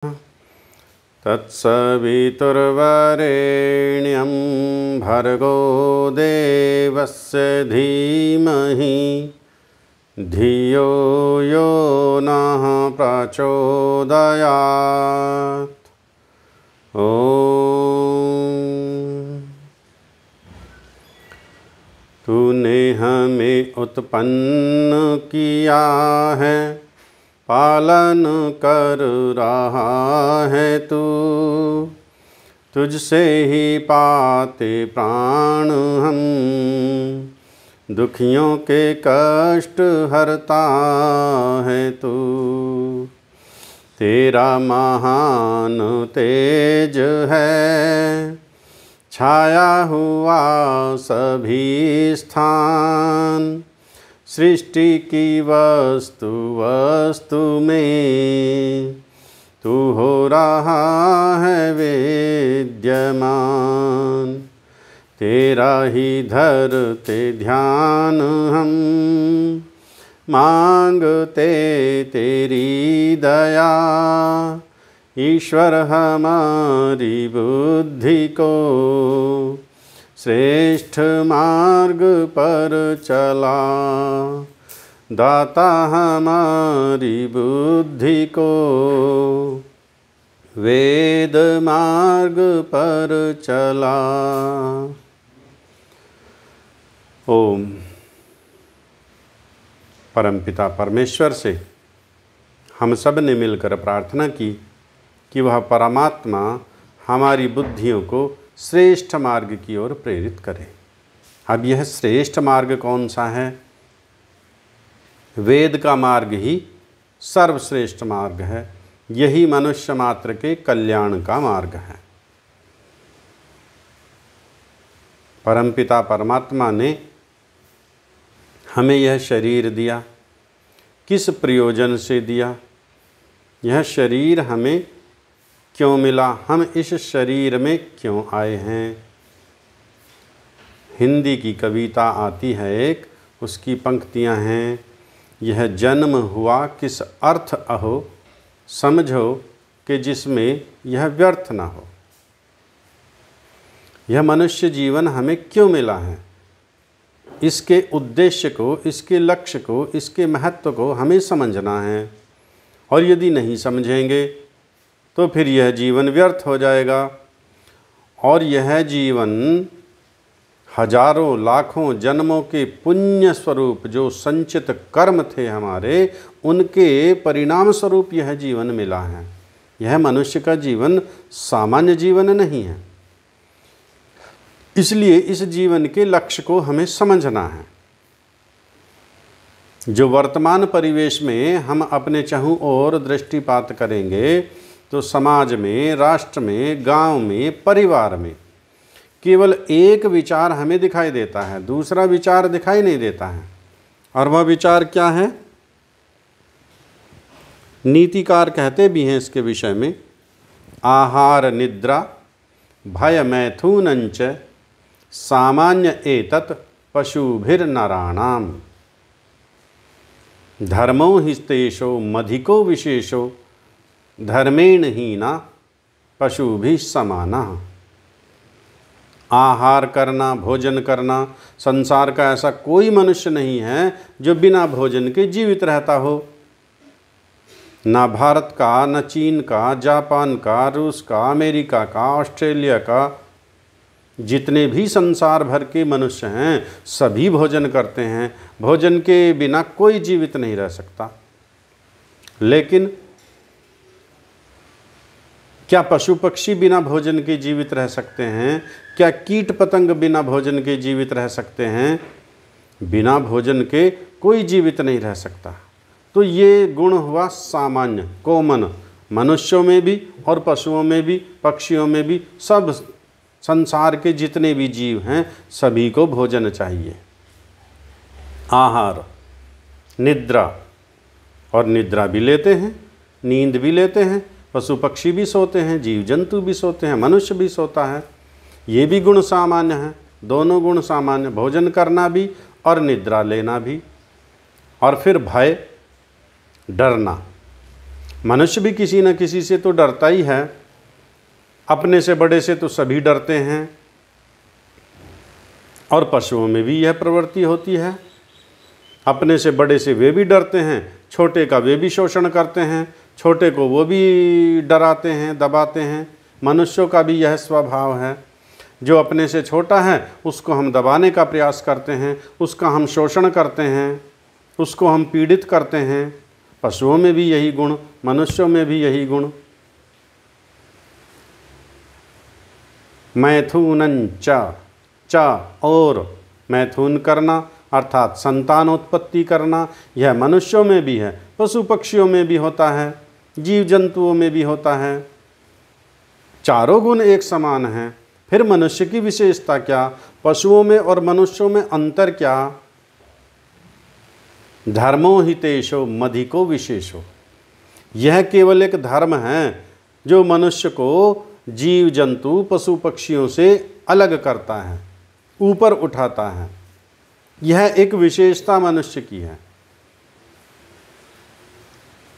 तत्सवितुर्वरेण्यं भर्गो देवस्य धीमहि धियो यो नः प्रचोदयात्। ओम। तूने हमें उत्पन्न किया है, पालन कर रहा है तू, तुझसे ही पाते प्राण हम, दुखियों के कष्ट हरता है तू। तेरा महान तेज है, छाया हुआ सभी स्थान, सृष्टि की वस्तु वस्तु में तू हो रहा है विद्यमान। तेरा ही धरते ध्यान हम, मांगते तेरी दया। ईश्वर हमारी बुद्धि को श्रेष्ठ मार्ग पर चला, दाता हमारी बुद्धि को वेद मार्ग पर चला। ओम। परमपिता परमेश्वर से हम सब ने मिलकर प्रार्थना की कि वह परमात्मा हमारी बुद्धियों को श्रेष्ठ मार्ग की ओर प्रेरित करे। अब यह श्रेष्ठ मार्ग कौन सा है? वेद का मार्ग ही सर्वश्रेष्ठ मार्ग है। यही मनुष्य मात्र के कल्याण का मार्ग है। परमपिता परमात्मा ने हमें यह शरीर दिया। किस प्रयोजन से दिया? यह शरीर हमें क्यों मिला? हम इस शरीर में क्यों आए हैं? हिंदी की कविता आती है एक, उसकी पंक्तियां हैं, यह जन्म हुआ किस अर्थ अहो, समझो कि जिसमें यह व्यर्थ ना हो। यह मनुष्य जीवन हमें क्यों मिला है? इसके उद्देश्य को, इसके लक्ष्य को, इसके महत्व को हमें समझना है। और यदि नहीं समझेंगे तो फिर यह जीवन व्यर्थ हो जाएगा। और यह जीवन हजारों लाखों जन्मों के पुण्य स्वरूप जो संचित कर्म थे हमारे, उनके परिणाम स्वरूप यह जीवन मिला है। यह मनुष्य का जीवन सामान्य जीवन नहीं है। इसलिए इस जीवन के लक्ष्य को हमें समझना है। जो वर्तमान परिवेश में हम अपने चहुं ओर दृष्टिपात करेंगे तो समाज में, राष्ट्र में, गांव में, परिवार में केवल एक विचार हमें दिखाई देता है, दूसरा विचार दिखाई नहीं देता है। और वह विचार क्या है? नीतिकार कहते भी हैं इसके विषय में, आहार निद्रा भय मैथुनंच सामान्य एतत् पशुभिर्नराणाम, धर्मो हिस्तेशो मधिको विशेषो, धर्मेण हीना पशुभिः समाना। आहार करना, भोजन करना, संसार का ऐसा कोई मनुष्य नहीं है जो बिना भोजन के जीवित रहता हो। ना भारत का, न चीन का, जापान का, रूस का, अमेरिका का, ऑस्ट्रेलिया का, जितने भी संसार भर के मनुष्य हैं सभी भोजन करते हैं। भोजन के बिना कोई जीवित नहीं रह सकता। लेकिन क्या पशु पक्षी बिना भोजन के जीवित रह सकते हैं? क्या कीट पतंग बिना भोजन के जीवित रह सकते हैं? बिना भोजन के कोई जीवित नहीं रह सकता। तो ये गुण हुआ सामान्य, कॉमन, मनुष्यों में भी और पशुओं में भी, पक्षियों में भी। सब संसार के जितने भी जीव हैं सभी को भोजन चाहिए। आहार, निद्रा, और निद्रा भी लेते हैं, नींद भी लेते हैं। पशु पक्षी भी सोते हैं, जीव जंतु भी सोते हैं, मनुष्य भी सोता है। ये भी गुण सामान्य है। दोनों गुण सामान्य, भोजन करना भी और निद्रा लेना भी। और फिर भय, डरना। मनुष्य भी किसी न किसी से तो डरता ही है, अपने से बड़े से तो सभी डरते हैं, और पशुओं में भी यह प्रवृत्ति होती है। अपने से बड़े से वे भी डरते हैं, छोटे का वे भी शोषण करते हैं, छोटे को वो भी डराते हैं, दबाते हैं। मनुष्यों का भी यह स्वभाव है, जो अपने से छोटा है उसको हम दबाने का प्रयास करते हैं, उसका हम शोषण करते हैं, उसको हम पीड़ित करते हैं। पशुओं में भी यही गुण, मनुष्यों में भी यही गुण। मैथुनं च और मैथुन करना अर्थात संतानोत्पत्ति करना, यह मनुष्यों में भी है, पशु पक्षियों में भी होता है, जीव जंतुओं में भी होता है। चारों गुण एक समान हैं। फिर मनुष्य की विशेषता क्या, पशुओं में और मनुष्यों में अंतर क्या? धर्मो हितेशो मधिको विशेषो, यह केवल एक धर्म है जो मनुष्य को जीव जंतु पशु पक्षियों से अलग करता है, ऊपर उठाता है। यह एक विशेषता मनुष्य की है।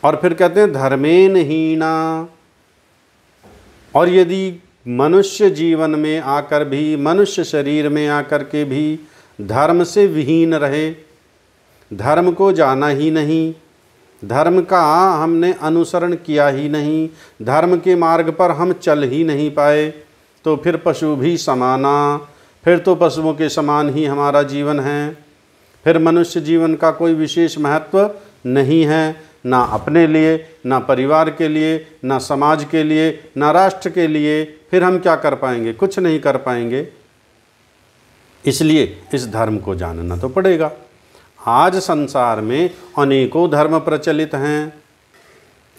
और फिर कहते हैं धर्मेन हीना। और यदि मनुष्य जीवन में आकर भी, मनुष्य शरीर में आकर के भी धर्म से विहीन रहे, धर्म को जाना ही नहीं, धर्म का हमने अनुसरण किया ही नहीं, धर्म के मार्ग पर हम चल ही नहीं पाए, तो फिर पशु भी समाना, फिर तो पशुओं के समान ही हमारा जीवन है। फिर मनुष्य जीवन का कोई विशेष महत्व नहीं है, ना अपने लिए, ना परिवार के लिए, ना समाज के लिए, ना राष्ट्र के लिए। फिर हम क्या कर पाएंगे? कुछ नहीं कर पाएंगे। इसलिए इस धर्म को जानना तो पड़ेगा। आज संसार में अनेकों धर्म प्रचलित हैं,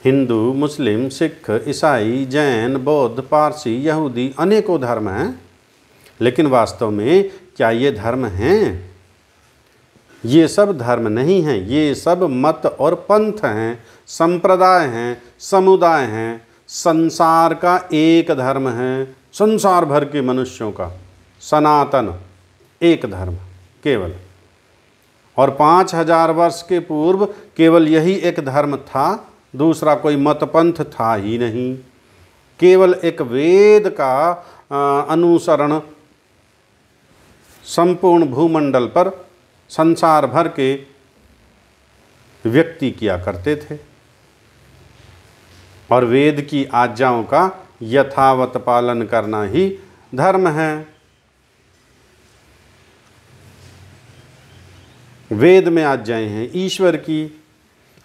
हिंदू, मुस्लिम, सिख, ईसाई, जैन, बौद्ध, पारसी, यहूदी, अनेकों धर्म हैं। लेकिन वास्तव में क्या ये धर्म हैं? ये सब धर्म नहीं हैं, ये सब मत और पंथ हैं, संप्रदाय हैं, समुदाय हैं। संसार का एक धर्म है, संसार भर के मनुष्यों का सनातन एक धर्म केवल। और 5000 वर्ष के पूर्व केवल यही एक धर्म था, दूसरा कोई मत पंथ था ही नहीं। केवल एक वेद का अनुसरण संपूर्ण भूमंडल पर संसार भर के व्यक्ति किया करते थे, और वेद की आज्ञाओं का यथावत पालन करना ही धर्म है। वेद में आज्ञाएं हैं ईश्वर की।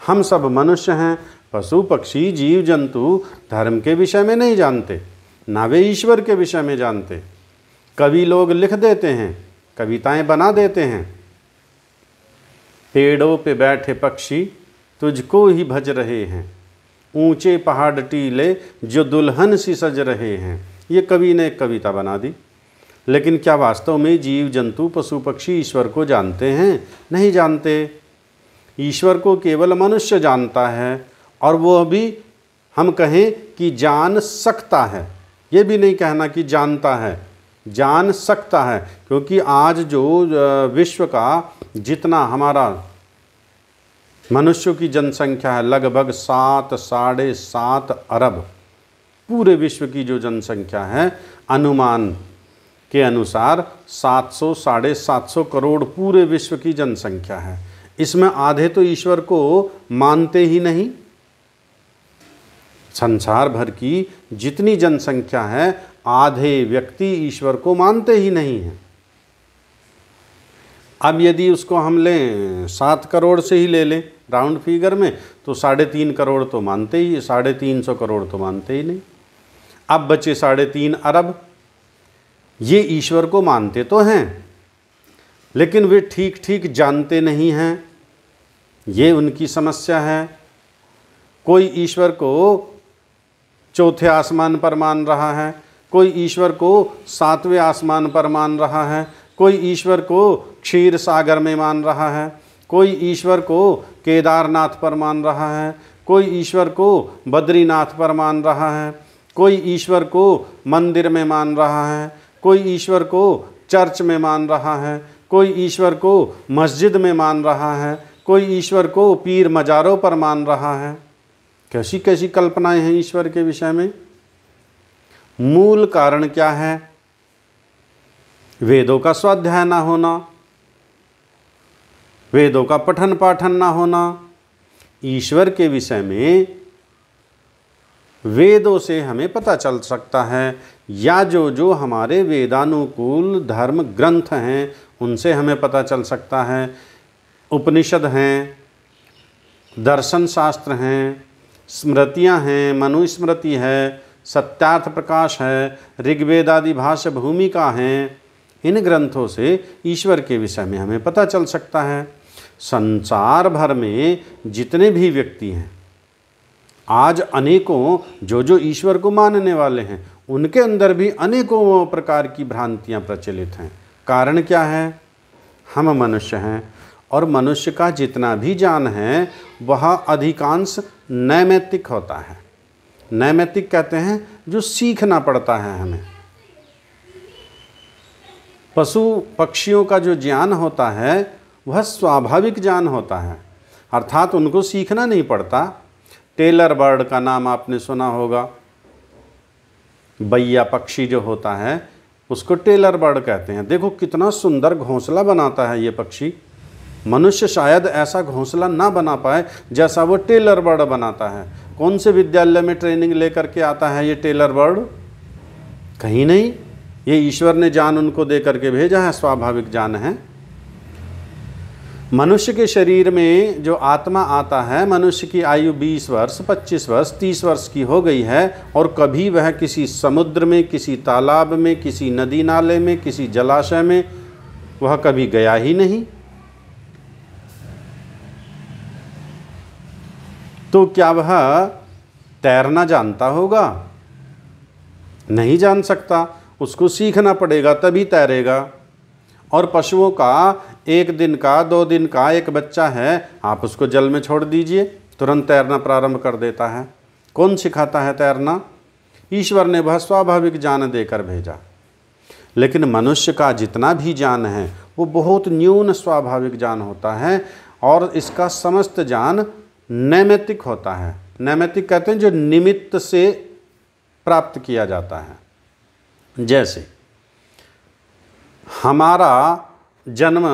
हम सब मनुष्य हैं, पशु पक्षी जीव जंतु धर्म के विषय में नहीं जानते, ना वे ईश्वर के विषय में जानते। कवि लोग लिख देते हैं, कविताएं बना देते हैं, पेड़ों पे बैठे पक्षी तुझको ही भज रहे हैं, ऊंचे पहाड़ टीले जो दुल्हन सी सज रहे हैं। ये कवि ने एक कविता बना दी। लेकिन क्या वास्तव में जीव जंतु पशु पक्षी ईश्वर को जानते हैं? नहीं जानते। ईश्वर को केवल मनुष्य जानता है, और वो भी हम कहें कि जान सकता है, ये भी नहीं कहना कि जानता है, जान सकता है। क्योंकि आज जो विश्व का जितना हमारा मनुष्यों की जनसंख्या है, लगभग 7-7.5 अरब, पूरे विश्व की जो जनसंख्या है, अनुमान के अनुसार 700-750 करोड़ पूरे विश्व की जनसंख्या है। इसमें आधे तो ईश्वर को मानते ही नहीं। संसार भर की जितनी जनसंख्या है, आधे व्यक्ति ईश्वर को मानते ही नहीं हैं। अब यदि उसको हम लें 7 करोड़ से ही ले लें राउंड फिगर में, तो 3.5 करोड़ तो मानते ही, 350 करोड़ तो मानते ही नहीं। अब बचे 3.5 अरब, ये ईश्वर को मानते तो हैं, लेकिन वे ठीक ठीक जानते नहीं हैं। ये उनकी समस्या है। कोई ईश्वर को चौथे आसमान पर मान रहा है, कोई ईश्वर को 7वें आसमान पर मान रहा है, कोई ईश्वर को क्षीर सागर में मान रहा है, कोई ईश्वर को केदारनाथ पर मान रहा है, कोई ईश्वर को बद्रीनाथ पर मान रहा है, कोई ईश्वर को मंदिर में मान रहा है, कोई ईश्वर को चर्च में मान रहा है, कोई ईश्वर को मस्जिद में मान रहा है, कोई ईश्वर को पीर मज़ारों पर मान रहा है। कैसी कैसी कल्पनाएं हैं ईश्वर के विषय में। मूल कारण क्या है? वेदों का स्वाध्याय ना होना, वेदों का पठन पाठन ना होना। ईश्वर के विषय में वेदों से हमें पता चल सकता है, या जो जो हमारे वेदानुकूल धर्म ग्रंथ हैं उनसे हमें पता चल सकता है। उपनिषद हैं, दर्शन शास्त्र हैं, स्मृतियां हैं, मनुस्मृति है, सत्यार्थ प्रकाश है, ऋग्वेद आदि भाष्य भूमिका हैं। इन ग्रंथों से ईश्वर के विषय में हमें पता चल सकता है। संसार भर में जितने भी व्यक्ति हैं, आज अनेकों जो जो ईश्वर को मानने वाले हैं, उनके अंदर भी अनेकों प्रकार की भ्रांतियां प्रचलित हैं। कारण क्या है? हम मनुष्य हैं, और मनुष्य का जितना भी ज्ञान है वह अधिकांश नैमित्तिक होता है। नैमित्तिक कहते हैं जो सीखना पड़ता है हमें। पशु पक्षियों का जो ज्ञान होता है वह स्वाभाविक ज्ञान होता है, अर्थात उनको सीखना नहीं पड़ता। टेलर बर्ड का नाम आपने सुना होगा। बैया पक्षी जो होता है उसको टेलर बर्ड कहते हैं। देखो कितना सुंदर घोंसला बनाता है ये पक्षी। मनुष्य शायद ऐसा घोंसला ना बना पाए जैसा वो टेलर बर्ड बनाता है। कौन से विद्यालय में ट्रेनिंग लेकर के आता है ये टेलर बर्ड? कहीं नहीं। ये ईश्वर ने ज्ञान उनको दे करके भेजा है, स्वाभाविक ज्ञान है। मनुष्य के शरीर में जो आत्मा आता है, मनुष्य की आयु 20 वर्ष, 25 वर्ष, 30 वर्ष की हो गई है, और कभी वह किसी समुद्र में, किसी तालाब में, किसी नदी नाले में, किसी जलाशय में वह कभी गया ही नहीं। तो क्या वह तैरना जानता होगा? नहीं जान सकता। उसको सीखना पड़ेगा तभी तैरेगा। और पशुओं का 1 दिन का 2 दिन का एक बच्चा है, आप उसको जल में छोड़ दीजिए, तुरंत तैरना प्रारंभ कर देता है। कौन सिखाता है तैरना? ईश्वर ने वह स्वाभाविक ज्ञान देकर भेजा। लेकिन मनुष्य का जितना भी ज्ञान है वो बहुत न्यून स्वाभाविक ज्ञान होता है, और इसका समस्त ज्ञान नैमित्तिक होता है। नैमित्तिक कहते हैं जो निमित्त से प्राप्त किया जाता है। जैसे हमारा जन्म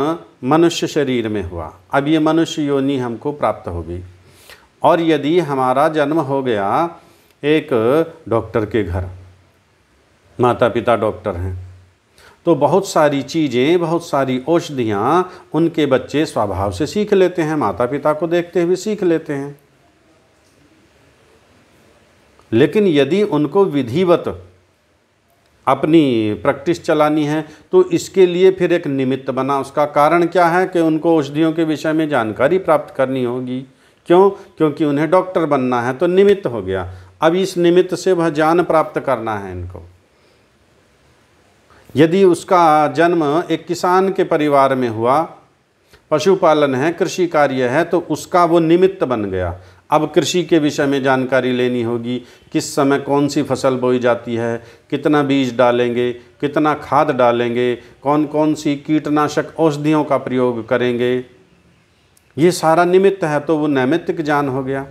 मनुष्य शरीर में हुआ, अब ये मनुष्य योनि हमको प्राप्त होगी, और यदि हमारा जन्म हो गया एक डॉक्टर के घर, माता पिता डॉक्टर हैं, तो बहुत सारी चीज़ें, बहुत सारी औषधियाँ उनके बच्चे स्वभाव से सीख लेते हैं, माता पिता को देखते हुए सीख लेते हैं। लेकिन यदि उनको विधिवत अपनी प्रैक्टिस चलानी है तो इसके लिए फिर एक निमित्त बना। उसका कारण क्या है कि उनको औषधियों के विषय में जानकारी प्राप्त करनी होगी। क्यों? क्योंकि उन्हें डॉक्टर बनना है, तो निमित्त हो गया। अब इस निमित्त से वह ज्ञान प्राप्त करना है इनको। यदि उसका जन्म एक किसान के परिवार में हुआ, पशुपालन है, कृषि कार्य है, तो उसका वो निमित्त बन गया। अब कृषि के विषय में जानकारी लेनी होगी, किस समय कौन सी फसल बोई जाती है, कितना बीज डालेंगे, कितना खाद डालेंगे, कौन कौन सी कीटनाशक औषधियों का प्रयोग करेंगे, ये सारा निमित्त है, तो वो नैमित्तिक ज्ञान हो गया।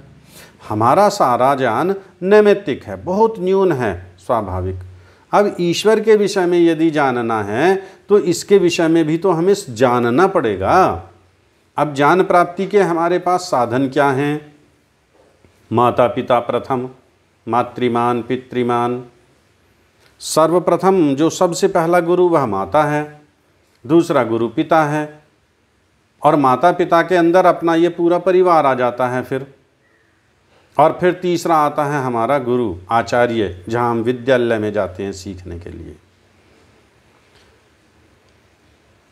हमारा सारा ज्ञान नैमित्तिक है, बहुत न्यून है, स्वाभाविक। अब ईश्वर के विषय में यदि जानना है तो इसके विषय में भी तो हमें जानना पड़ेगा। अब ज्ञान प्राप्ति के हमारे पास साधन क्या हैं? माता पिता प्रथम, मातृमान पितृमान। सर्वप्रथम जो सबसे पहला गुरु वह माता है, दूसरा गुरु पिता है, और माता पिता के अंदर अपना ये पूरा परिवार आ जाता है फिर। और फिर तीसरा आता है हमारा गुरु, आचार्य, जहाँ हम विद्यालय में जाते हैं सीखने के लिए।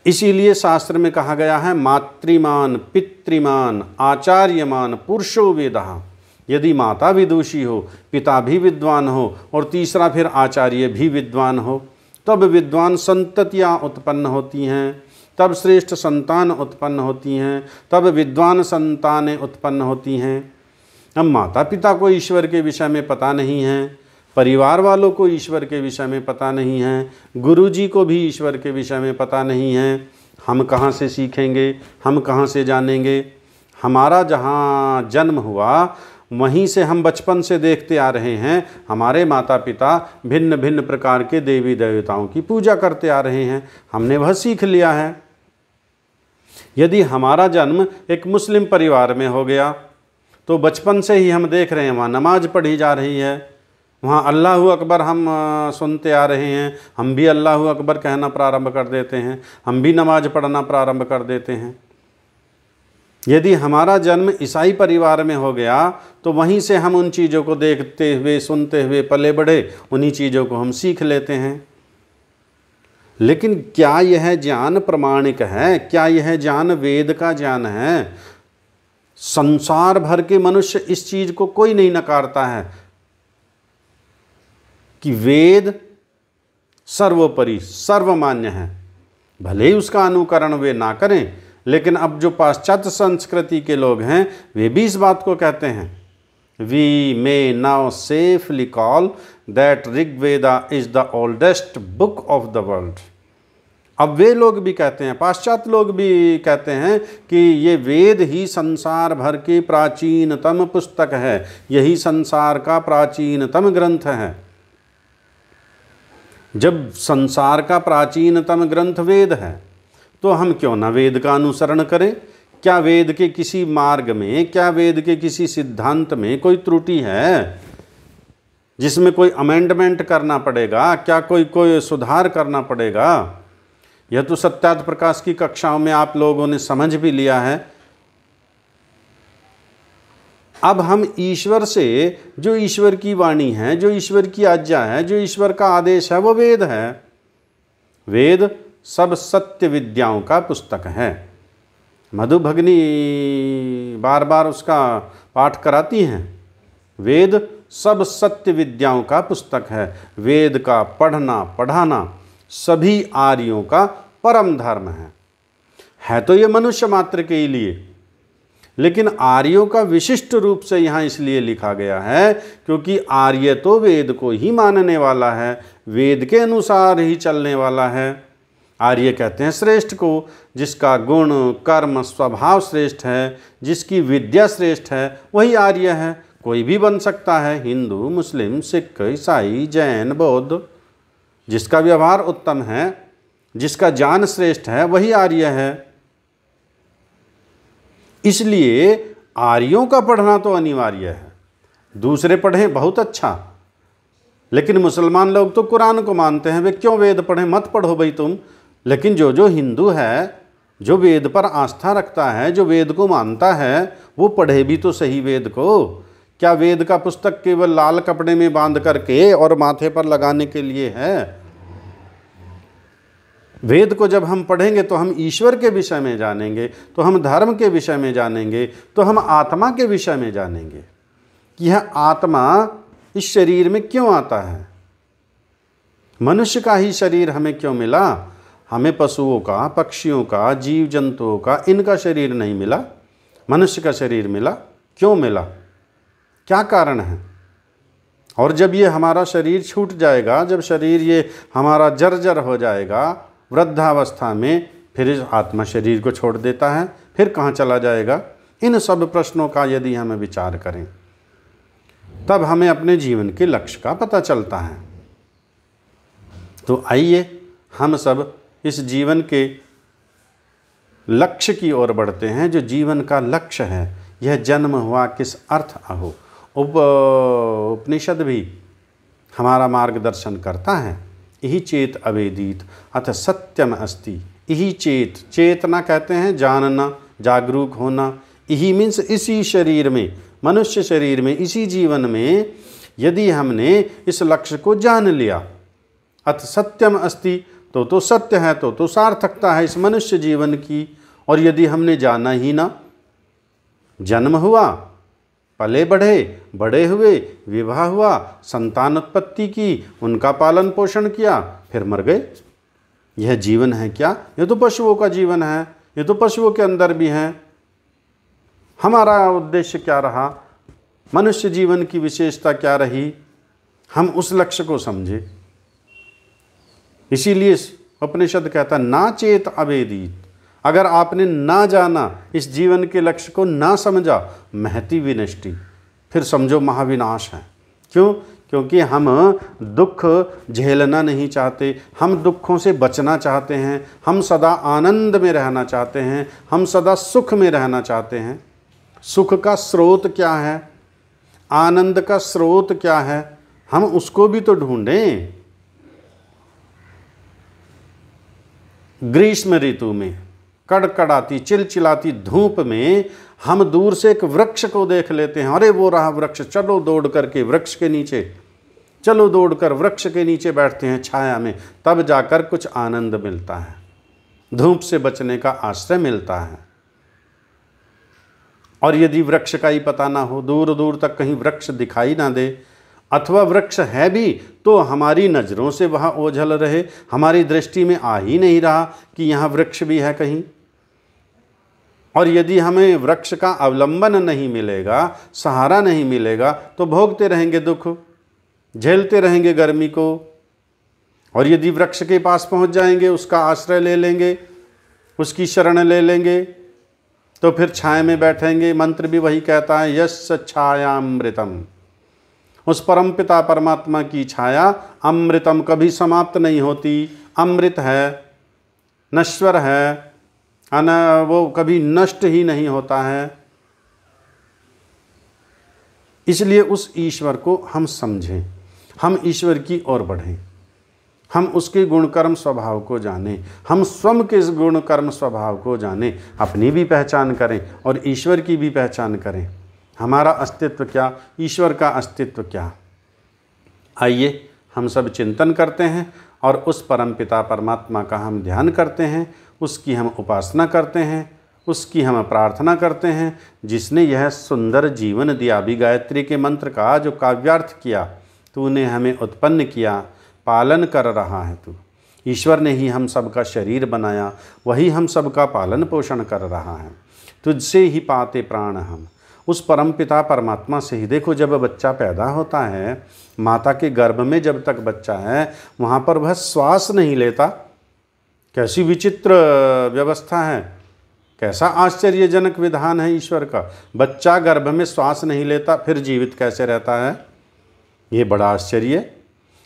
इसीलिए शास्त्र में कहा गया है मातृमान पितृमान आचार्यमान पुरुषो वेदः। यदि माता विदुषी हो, पिता भी विद्वान हो, और तीसरा फिर आचार्य भी विद्वान हो, तब विद्वान संततियाँ उत्पन्न होती हैं, तब श्रेष्ठ संतान उत्पन्न होती हैं, तब विद्वान संतानें उत्पन्न होती हैं। अब माता पिता को ईश्वर के विषय में पता नहीं है, परिवार वालों को ईश्वर के विषय में पता नहीं है, गुरुजी को भी ईश्वर के विषय में पता नहीं है, हम कहाँ से सीखेंगे, हम कहाँ से जानेंगे? हमारा जहाँ जन्म हुआ वहीं से हम बचपन से देखते आ रहे हैं। हमारे माता पिता भिन्न भिन्न प्रकार के देवी देवताओं की पूजा करते आ रहे हैं, हमने वह सीख लिया है। यदि हमारा जन्म एक मुस्लिम परिवार में हो गया तो बचपन से ही हम देख रहे हैं वहाँ नमाज पढ़ी जा रही है, वहाँ अल्लाह अकबर हम सुनते आ रहे हैं, हम भी अल्लाह अकबर कहना प्रारंभ कर देते हैं, हम भी नमाज पढ़ना प्रारंभ कर देते हैं। यदि हमारा जन्म ईसाई परिवार में हो गया तो वहीं से हम उन चीज़ों को देखते हुए सुनते हुए पले बढ़े, उन्हीं चीज़ों को हम सीख लेते हैं। लेकिन क्या यह ज्ञान प्रमाणिक है? क्या यह ज्ञान वेद का ज्ञान है? संसार भर के मनुष्य इस चीज़ को कोई नहीं नकारता है कि वेद सर्वोपरि सर्वमान्य है। भले ही उसका अनुकरण वे ना करें, लेकिन अब जो पाश्चात्य संस्कृति के लोग हैं वे भी इस बात को कहते हैं, we may now safely call that Rigveda is the oldest book of the world. अब वे लोग भी कहते हैं, पाश्चात्य लोग भी कहते हैं कि ये वेद ही संसार भर की प्राचीनतम पुस्तक है, यही संसार का प्राचीनतम ग्रंथ है। जब संसार का प्राचीनतम ग्रंथ वेद है तो हम क्यों ना वेद का अनुसरण करें? क्या वेद के किसी मार्ग में, क्या वेद के किसी सिद्धांत में कोई त्रुटि है जिसमें कोई अमेंडमेंट करना पड़ेगा? क्या कोई सुधार करना पड़ेगा? यह तो सत्यार्थ प्रकाश की कक्षाओं में आप लोगों ने समझ भी लिया है। अब हम ईश्वर से, जो ईश्वर की वाणी है, जो ईश्वर की आज्ञा है, जो ईश्वर का आदेश है, वो वेद है। वेद सब सत्य विद्याओं का पुस्तक है। मधु भगनी बार बार उसका पाठ कराती हैं। वेद सब सत्य विद्याओं का पुस्तक है। वेद का पढ़ना पढ़ाना सभी आर्यों का परम धर्म है तो ये मनुष्य मात्र के लिए, लेकिन आर्यों का विशिष्ट रूप से यहाँ इसलिए लिखा गया है क्योंकि आर्य तो वेद को ही मानने वाला है, वेद के अनुसार ही चलने वाला है। आर्य कहते हैं श्रेष्ठ को, जिसका गुण कर्म स्वभाव श्रेष्ठ है, जिसकी विद्या श्रेष्ठ है, वही आर्य है। कोई भी बन सकता है, हिंदू, मुस्लिम, सिख, ईसाई, जैन, बौद्ध। जिसका व्यवहार उत्तम है, जिसका ज्ञान श्रेष्ठ है, वही आर्य है। इसलिए आर्यों का पढ़ना तो अनिवार्य है। दूसरे पढ़ें बहुत अच्छा, लेकिन मुसलमान लोग तो कुरान को मानते हैं, वे क्यों वेद पढ़ें? मत पढ़ो भाई तुम। लेकिन जो हिंदू है, जो वेद पर आस्था रखता है, जो वेद को मानता है, वो पढ़े भी तो सही वेद को। क्या वेद का पुस्तक केवल लाल कपड़े में बांध करके और माथे पर लगाने के लिए है? वेद को जब हम पढ़ेंगे तो हम ईश्वर के विषय में जानेंगे, तो हम धर्म के विषय में जानेंगे, तो हम आत्मा के विषय में जानेंगे कि यह आत्मा इस शरीर में क्यों आता है। मनुष्य का ही शरीर हमें क्यों मिला? हमें पशुओं का, पक्षियों का, जीव जंतुओं का, इनका शरीर नहीं मिला, मनुष्य का शरीर मिला। क्यों मिला? क्या कारण है? और जब ये हमारा शरीर छूट जाएगा, जब शरीर ये हमारा जर्जर हो जाएगा वृद्धावस्था में, फिर इस आत्मा शरीर को छोड़ देता है, फिर कहाँ चला जाएगा? इन सब प्रश्नों का यदि हम विचार करें तब हमें अपने जीवन के लक्ष्य का पता चलता है। तो आइए हम सब इस जीवन के लक्ष्य की ओर बढ़ते हैं। जो जीवन का लक्ष्य है, यह जन्म हुआ किस अर्थ अहो। उपनिषद भी हमारा मार्गदर्शन करता है। यही चेत अवेदित अथ सत्यम अस्ति। यही चेतना कहते हैं जानना, जागरूक होना। यही मीन्स इसी शरीर में, मनुष्य शरीर में, इसी जीवन में यदि हमने इस लक्ष्य को जान लिया, अथ सत्यम अस्ति, तो सत्य है, तो सार्थकता है इस मनुष्य जीवन की। और यदि हमने जाना ही ना, जन्म हुआ, पले बढ़े, बड़े हुए, विवाह हुआ, संतान उत्पत्ति की, उनका पालन पोषण किया, फिर मर गए, यह जीवन है क्या? यह तो पशुओं का जीवन है, ये तो पशुओं के अंदर भी है। हमारा उद्देश्य क्या रहा? मनुष्य जीवन की विशेषता क्या रही? हम उस लक्ष्य को समझे। इसीलिए उपनिषद कहता ना चेत अवेदित। अगर आपने ना जाना, इस जीवन के लक्ष्य को ना समझा, महति विनष्टि, फिर समझो महाविनाश है। क्यों? क्योंकि हम दुख झेलना नहीं चाहते, हम दुखों से बचना चाहते हैं, हम सदा आनंद में रहना चाहते हैं, हम सदा सुख में रहना चाहते हैं। सुख का स्रोत क्या है, आनंद का स्रोत क्या है, हम उसको भी तो ढूंढें। ग्रीष्म ऋतु में कड़कड़ाती चिलचिलाती धूप में हम दूर से एक वृक्ष को देख लेते हैं, अरे वो रहा वृक्ष, चलो दौड़ करके वृक्ष के नीचे, चलो दौड़कर वृक्ष के नीचे बैठते हैं छाया में, तब जाकर कुछ आनंद मिलता है, धूप से बचने का आश्रय मिलता है। और यदि वृक्ष का ही पता ना हो, दूर दूर तक कहीं वृक्ष दिखाई ना दे, अथवा वृक्ष है भी तो हमारी नज़रों से वह ओझल रहे, हमारी दृष्टि में आ ही नहीं रहा कि यहाँ वृक्ष भी है कहीं, और यदि हमें वृक्ष का अवलंबन नहीं मिलेगा, सहारा नहीं मिलेगा, तो भोगते रहेंगे दुख, झेलते रहेंगे गर्मी को। और यदि वृक्ष के पास पहुंच जाएंगे, उसका आश्रय ले लेंगे, उसकी शरण ले लेंगे, तो फिर छाया में बैठेंगे। मंत्र भी वही कहता है, यस्य छायामृतम, उस परमपिता परमात्मा की छाया अमृतम, कभी समाप्त नहीं होती, अमृत है, नश्वर है, वो कभी नष्ट ही नहीं होता है। इसलिए उस ईश्वर को हम समझें, हम ईश्वर की ओर बढ़ें, हम उसके गुणकर्म स्वभाव को जानें, हम स्वयं के गुणकर्म स्वभाव को जानें, अपनी भी पहचान करें और ईश्वर की भी पहचान करें। हमारा अस्तित्व क्या, ईश्वर का अस्तित्व क्या। आइए हम सब चिंतन करते हैं और उस परमपिता परमात्मा का हम ध्यान करते हैं, उसकी हम उपासना करते हैं, उसकी हम प्रार्थना करते हैं, जिसने यह सुंदर जीवन दिया। अभी गायत्री के मंत्र का जो काव्यार्थ किया, तूने हमें उत्पन्न किया, पालन कर रहा है तू। ईश्वर ने ही हम सबका शरीर बनाया, वही हम सबका पालन पोषण कर रहा है। तुझसे ही पाते प्राण हम, उस परमपिता परमात्मा से ही। देखो, जब बच्चा पैदा होता है, माता के गर्भ में जब तक बच्चा है, वहाँ पर वह श्वास नहीं लेता। कैसी विचित्र व्यवस्था है, कैसा आश्चर्यजनक विधान है ईश्वर का। बच्चा गर्भ में श्वास नहीं लेता, फिर जीवित कैसे रहता है, ये बड़ा आश्चर्य।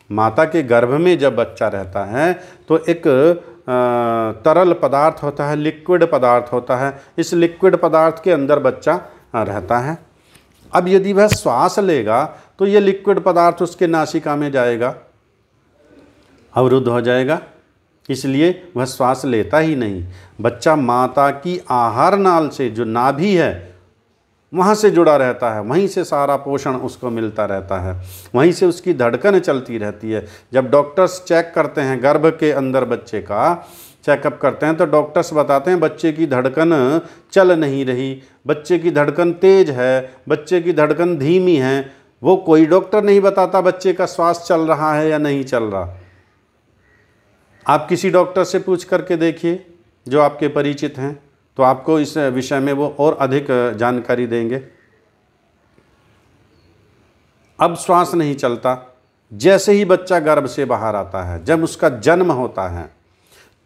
माता के गर्भ में जब बच्चा रहता है तो एक तरल पदार्थ होता है, लिक्विड पदार्थ होता है, इस लिक्विड पदार्थ के अंदर बच्चा रहता है। अब यदि वह श्वास लेगा तो ये लिक्विड पदार्थ उसके नासिका में जाएगा, अवरुद्ध हो जाएगा, इसलिए वह श्वास लेता ही नहीं। बच्चा माता की आहार नाल से, जो नाभि है, वहाँ से जुड़ा रहता है, वहीं से सारा पोषण उसको मिलता रहता है, वहीं से उसकी धड़कन चलती रहती है। जब डॉक्टर्स चेक करते हैं गर्भ के अंदर बच्चे का चेकअप करते हैं, तो डॉक्टर्स बताते हैं बच्चे की धड़कन चल नहीं रही, बच्चे की धड़कन तेज है, बच्चे की धड़कन धीमी है। वो कोई डॉक्टर नहीं बताता बच्चे का श्वास चल रहा है या नहीं चल रहा। आप किसी डॉक्टर से पूछ करके देखिए जो आपके परिचित हैं, तो आपको इस विषय में वो और अधिक जानकारी देंगे। अब श्वास नहीं चलता। जैसे ही बच्चा गर्भ से बाहर आता है, जब उसका जन्म होता है,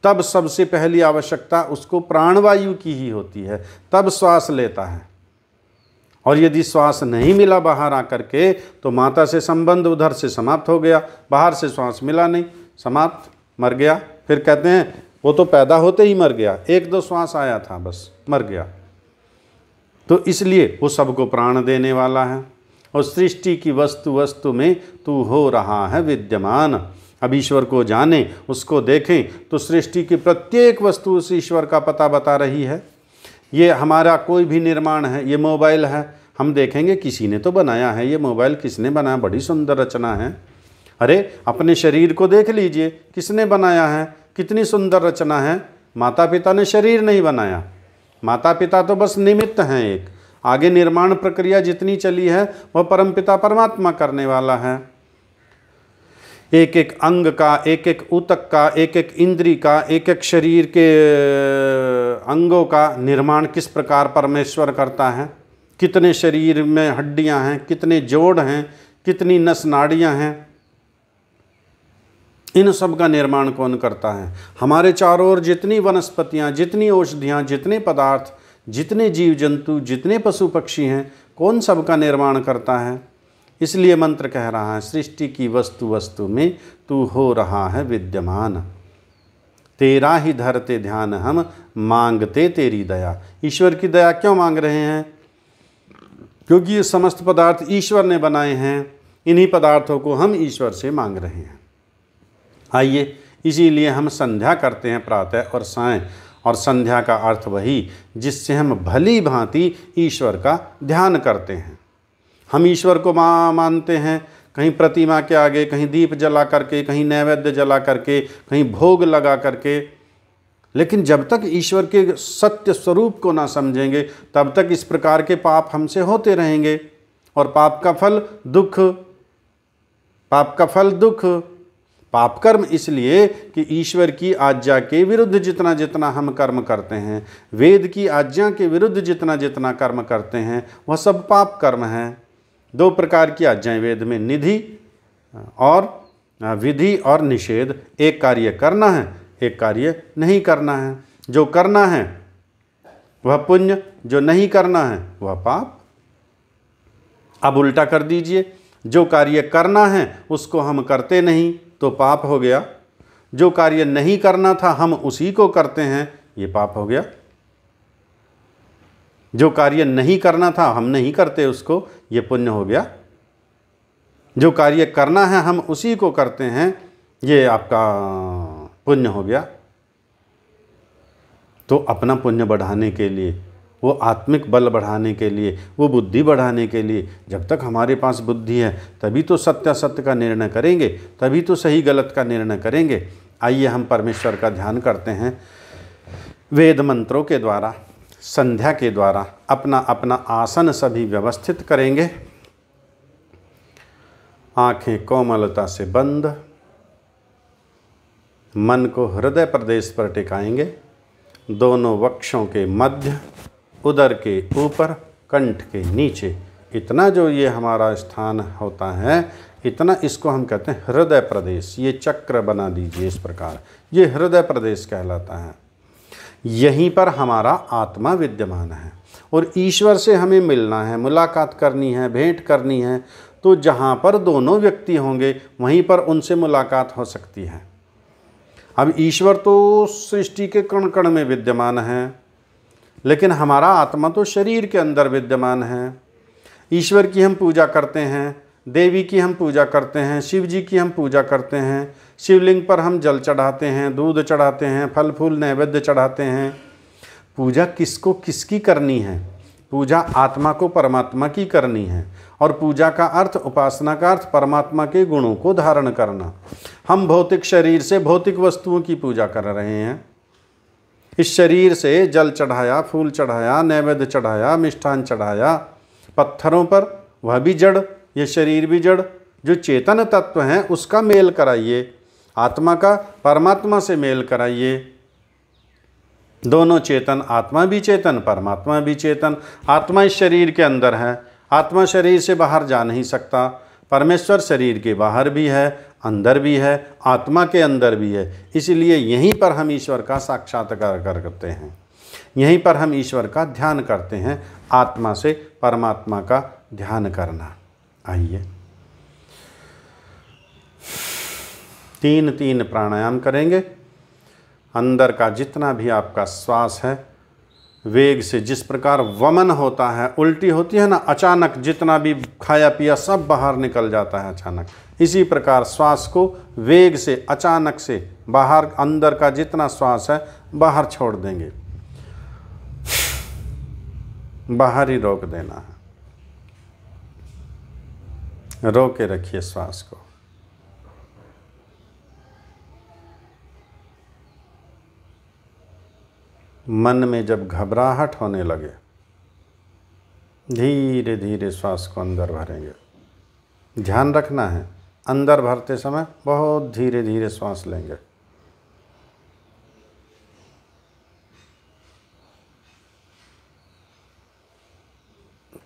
तब सबसे पहली आवश्यकता उसको प्राणवायु की ही होती है, तब श्वास लेता है। और यदि श्वास नहीं मिला बाहर आकर के, तो माता से संबंध उधर से समाप्त हो गया, बाहर से श्वास मिला नहीं, समाप्त, मर गया। फिर कहते हैं वो तो पैदा होते ही मर गया, एक दो श्वास आया था बस, मर गया। तो इसलिए वो सबको प्राण देने वाला है, और सृष्टि की वस्तु वस्तु में तू हो रहा है विद्यमान। अब ईश्वर को जाने, उसको देखें, तो सृष्टि की प्रत्येक वस्तु उस ईश्वर का पता बता रही है। ये हमारा कोई भी निर्माण है, ये मोबाइल है, हम देखेंगे किसी ने तो बनाया है, ये मोबाइल किसने बनाया, बड़ी सुंदर रचना है। अरे अपने शरीर को देख लीजिए, किसने बनाया है, कितनी सुंदर रचना है। माता पिता ने शरीर नहीं बनाया, माता पिता तो बस निमित्त हैं। एक आगे निर्माण प्रक्रिया जितनी चली है वह परमपिता परमात्मा करने वाला है। एक एक अंग का, एक एक ऊतक का, एक एक इंद्री का, एक एक शरीर के अंगों का निर्माण किस प्रकार परमेश्वर करता है। कितने शरीर में हड्डियां हैं, कितने जोड़ हैं, कितनी नस नाड़ियां हैं, इन सब का निर्माण कौन करता है। हमारे चारों ओर जितनी वनस्पतियां, जितनी औषधियां, जितने पदार्थ, जितने जीव जंतु, जितने पशु पक्षी हैं, कौन सबका निर्माण करता है? इसलिए मंत्र कह रहा है, सृष्टि की वस्तु वस्तु में तू हो रहा है विद्यमान, तेरा ही धरते ध्यान हम मांगते तेरी दया। ईश्वर की दया क्यों मांग रहे हैं? क्योंकि ये समस्त पदार्थ ईश्वर ने बनाए हैं, इन्हीं पदार्थों को हम ईश्वर से मांग रहे हैं। आइए, इसीलिए हम संध्या करते हैं प्रातः और सायं, और संध्या का अर्थ वही जिससे हम भली भांति ईश्वर का ध्यान करते हैं। हम ईश्वर को मानते हैं कहीं प्रतिमा के आगे, कहीं दीप जला करके, कहीं नैवेद्य जला करके, कहीं भोग लगा करके, लेकिन जब तक ईश्वर के सत्य स्वरूप को ना समझेंगे तब तक इस प्रकार के पाप हमसे होते रहेंगे, और पाप का फल दुख, पाप का फल दुख। पाप कर्म इसलिए कि ईश्वर की आज्ञा के विरुद्ध जितना जितना हम कर्म करते हैं, वेद की आज्ञा के विरुद्ध जितना जितना कर्म करते हैं, वह सब पाप कर्म हैं। दो प्रकार की आज्ञाएं वेद में, निधि और विधि और निषेध। एक कार्य करना है, एक कार्य नहीं करना है। जो करना है वह पुण्य, जो नहीं करना है वह पाप। अब उल्टा कर दीजिए, जो कार्य करना है उसको हम करते नहीं तो पाप हो गया, जो कार्य नहीं करना था हम उसी को करते हैं, ये पाप हो गया। जो कार्य नहीं करना था हम नहीं करते उसको, ये पुण्य हो गया। जो कार्य करना है हम उसी को करते हैं, ये आपका पुण्य हो गया। तो अपना पुण्य बढ़ाने के लिए, वो आत्मिक बल बढ़ाने के लिए, वो बुद्धि बढ़ाने के लिए, जब तक हमारे पास बुद्धि है तभी तो सत्यासत्य का निर्णय करेंगे, तभी तो सही गलत का निर्णय करेंगे। आइए हम परमेश्वर का ध्यान करते हैं वेद मंत्रों के द्वारा, संध्या के द्वारा। अपना अपना आसन सभी व्यवस्थित करेंगे, आंखें कोमलता से बंद, मन को हृदय प्रदेश पर टिकाएंगे, दोनों वक्षों के मध्य, उदर के ऊपर, कंठ के नीचे, इतना जो ये हमारा स्थान होता है, इतना इसको हम कहते हैं हृदय प्रदेश। ये चक्र बना दीजिए इस प्रकार, ये हृदय प्रदेश कहलाता है। यहीं पर हमारा आत्मा विद्यमान है और ईश्वर से हमें मिलना है, मुलाकात करनी है, भेंट करनी है। तो जहाँ पर दोनों व्यक्ति होंगे वहीं पर उनसे मुलाकात हो सकती है। अब ईश्वर तो सृष्टि के कण कण में विद्यमान है, लेकिन हमारा आत्मा तो शरीर के अंदर विद्यमान है। ईश्वर की हम पूजा करते हैं, देवी की हम पूजा करते हैं, शिव जी की हम पूजा करते हैं, शिवलिंग पर हम जल चढ़ाते हैं, दूध चढ़ाते हैं, फल फूल नैवेद्य चढ़ाते हैं। पूजा किसको किसकी करनी है? पूजा आत्मा को परमात्मा की करनी है, और पूजा का अर्थ, उपासना का अर्थ परमात्मा के गुणों को धारण करना। हम भौतिक शरीर से भौतिक वस्तुओं की पूजा कर रहे हैं। इस शरीर से जल चढ़ाया, फूल चढ़ाया, नैवेद्य चढ़ाया, मिष्ठान चढ़ाया पत्थरों पर, वह भी जड़, ये शरीर भी जड़। जो चेतन तत्व है उसका मेल कराइए, आत्मा का परमात्मा से मेल कराइए। दोनों चेतन, आत्मा भी चेतन, परमात्मा भी चेतन। आत्मा इस शरीर के अंदर है, आत्मा शरीर से बाहर जा नहीं सकता। परमेश्वर शरीर के बाहर भी है, अंदर भी है, आत्मा के अंदर भी है। इसलिए यहीं पर हम ईश्वर का साक्षात्कार करते हैं, यहीं पर हम ईश्वर का ध्यान करते हैं। आत्मा से परमात्मा का ध्यान करना। आइए 3 प्राणायाम करेंगे। अंदर का जितना भी आपका श्वास है, वेग से जिस प्रकार वमन होता है, उल्टी होती है ना, अचानक जितना भी खाया पिया सब बाहर निकल जाता है अचानक, इसी प्रकार श्वास को वेग से अचानक से बाहर, अंदर का जितना श्वास है बाहर छोड़ देंगे, बाहर ही रोक देना है। रोक के रखिए श्वास को। मन में जब घबराहट होने लगे, धीरे धीरे श्वास को अंदर भरेंगे। ध्यान रखना है, अंदर भरते समय बहुत धीरे धीरे श्वास लेंगे।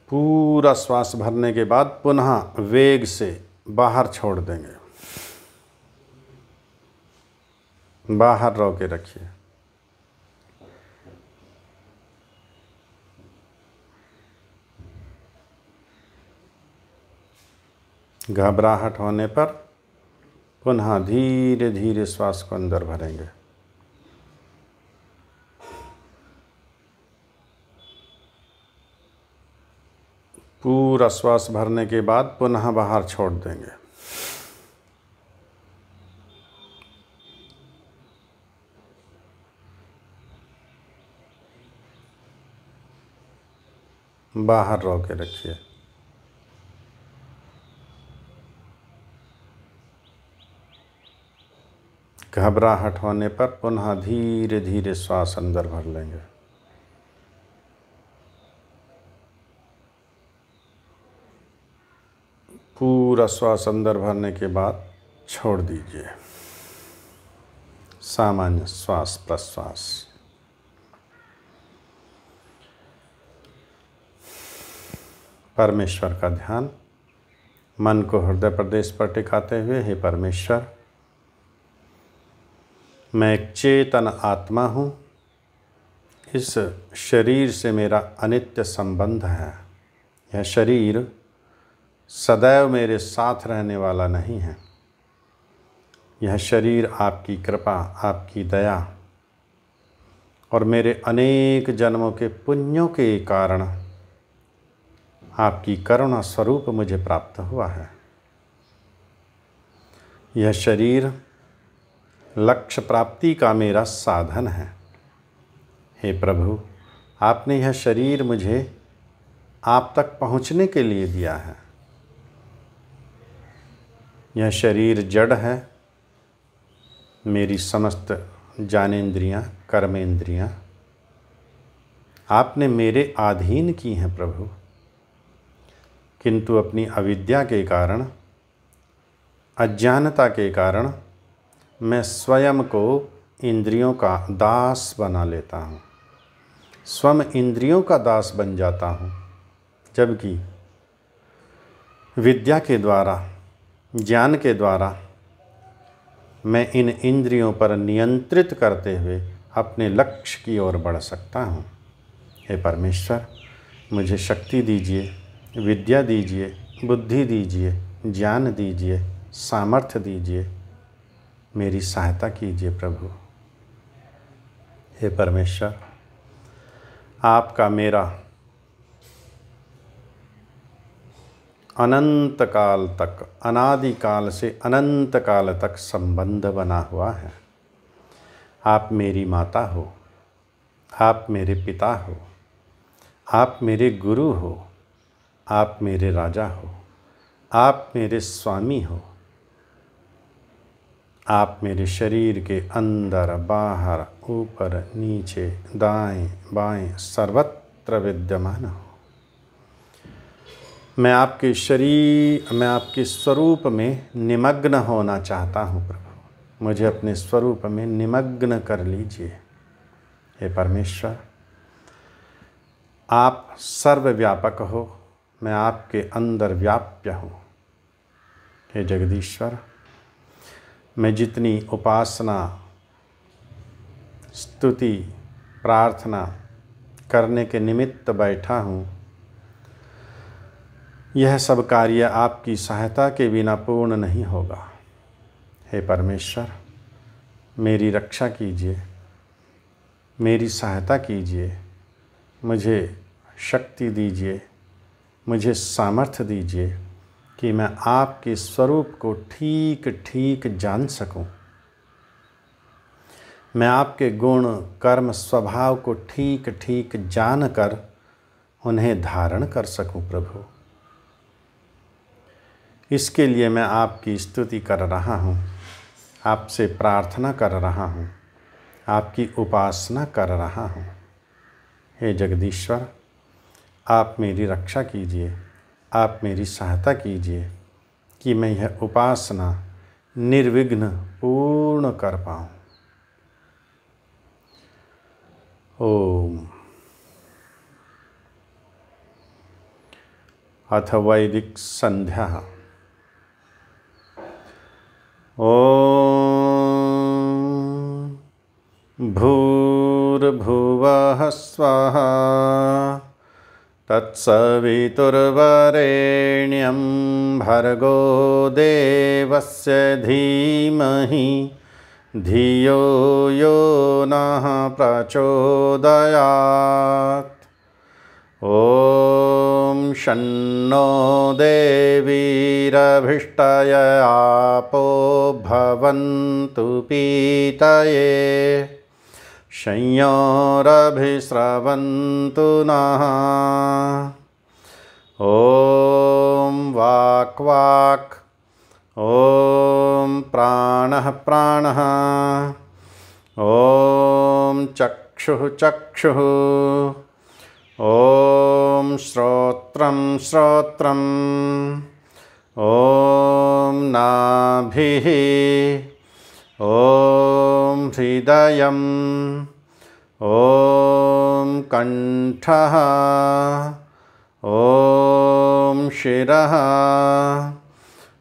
पूरा श्वास भरने के बाद पुनः वेग से बाहर छोड़ देंगे, बाहर रोक के रखिए। घबराहट होने पर पुनः धीरे धीरे श्वास को अंदर भरेंगे। पूरा श्वास भरने के बाद पुनः बाहर छोड़ देंगे। बाहर रोक के रखिए। घबराहट होने पर पुनः धीरे धीरे श्वास अंदर भर लेंगे। पूरा श्वास अंदर भरने के बाद छोड़ दीजिए। सामान्य श्वास प्रश्वास। परमेश्वर का ध्यान। मन को हृदय प्रदेश पर टिकाते हुए, हे परमेश्वर, मैं एक चेतन आत्मा हूँ। इस शरीर से मेरा अनित्य संबंध है। यह शरीर सदैव मेरे साथ रहने वाला नहीं है। यह शरीर आपकी कृपा, आपकी दया और मेरे अनेक जन्मों के पुण्यों के कारण आपकी करुणा स्वरूप मुझे प्राप्त हुआ है। यह शरीर लक्ष्य प्राप्ति का मेरा साधन है। हे प्रभु, आपने यह शरीर मुझे आप तक पहुँचने के लिए दिया है। यह शरीर जड़ है। मेरी समस्त ज्ञानेंद्रियाँ, कर्मेंद्रियाँ आपने मेरे अधीन की हैं प्रभु, किंतु अपनी अविद्या के कारण, अज्ञानता के कारण मैं स्वयं को इंद्रियों का दास बना लेता हूँ। स्वयं इंद्रियों का दास बन जाता हूँ, जबकि विद्या के द्वारा, ज्ञान के द्वारा मैं इन इंद्रियों पर नियंत्रित करते हुए अपने लक्ष्य की ओर बढ़ सकता हूँ। हे परमेश्वर, मुझे शक्ति दीजिए, विद्या दीजिए, बुद्धि दीजिए, ज्ञान दीजिए, सामर्थ्य दीजिए, मेरी सहायता कीजिए प्रभु। हे परमेश्वर, आपका मेरा अनंत काल तक, अनादि काल से अनंत काल तक संबंध बना हुआ है। आप मेरी माता हो, आप मेरे पिता हो, आप मेरे गुरु हो, आप मेरे राजा हो, आप मेरे स्वामी हो। आप मेरे शरीर के अंदर, बाहर, ऊपर, नीचे, दाएं, बाएं सर्वत्र विद्यमान हो। मैं आपके स्वरूप में निमग्न होना चाहता हूँ प्रभु। मुझे अपने स्वरूप में निमग्न कर लीजिए। हे परमेश्वर, आप सर्वव्यापक हो, मैं आपके अंदर व्याप्य हूँ। हे जगदीश्वर, मैं जितनी उपासना, स्तुति, प्रार्थना करने के निमित्त बैठा हूँ, यह सब कार्य आपकी सहायता के बिना पूर्ण नहीं होगा। हे परमेश्वर, मेरी रक्षा कीजिए, मेरी सहायता कीजिए, मुझे शक्ति दीजिए, मुझे सामर्थ्य दीजिए कि मैं आपके स्वरूप को ठीक ठीक जान सकूं। मैं आपके गुण, कर्म, स्वभाव को ठीक ठीक जानकर उन्हें धारण कर सकूं प्रभु। इसके लिए मैं आपकी स्तुति कर रहा हूँ, आपसे प्रार्थना कर रहा हूँ, आपकी उपासना कर रहा हूँ। हे जगदीश्वर, आप मेरी रक्षा कीजिए, आप मेरी सहायता कीजिए कि मैं यह उपासना निर्विघ्न पूर्ण कर पाऊँ। ओम। अथ वैदिक संध्या। ओम भूर्भुवः स्वः तत्सवितुर्वरेण्यं भर्गो देवस्य धीमहि धियो यो नः प्रचोदयात्। ॐ शन्नो देवीरभिष्टय आपो भवन्तु पीतये संयोरभिस्रवन्तु नः। ॐ वाक् वाक् ॐ प्राणः प्राणः ॐ चक्षुः चक्षुः ॐ श्रोत्रं श्रोत्रम् ॐ नाभिः ॐ हृदयम् ॐ कण्ठः ॐ शिरः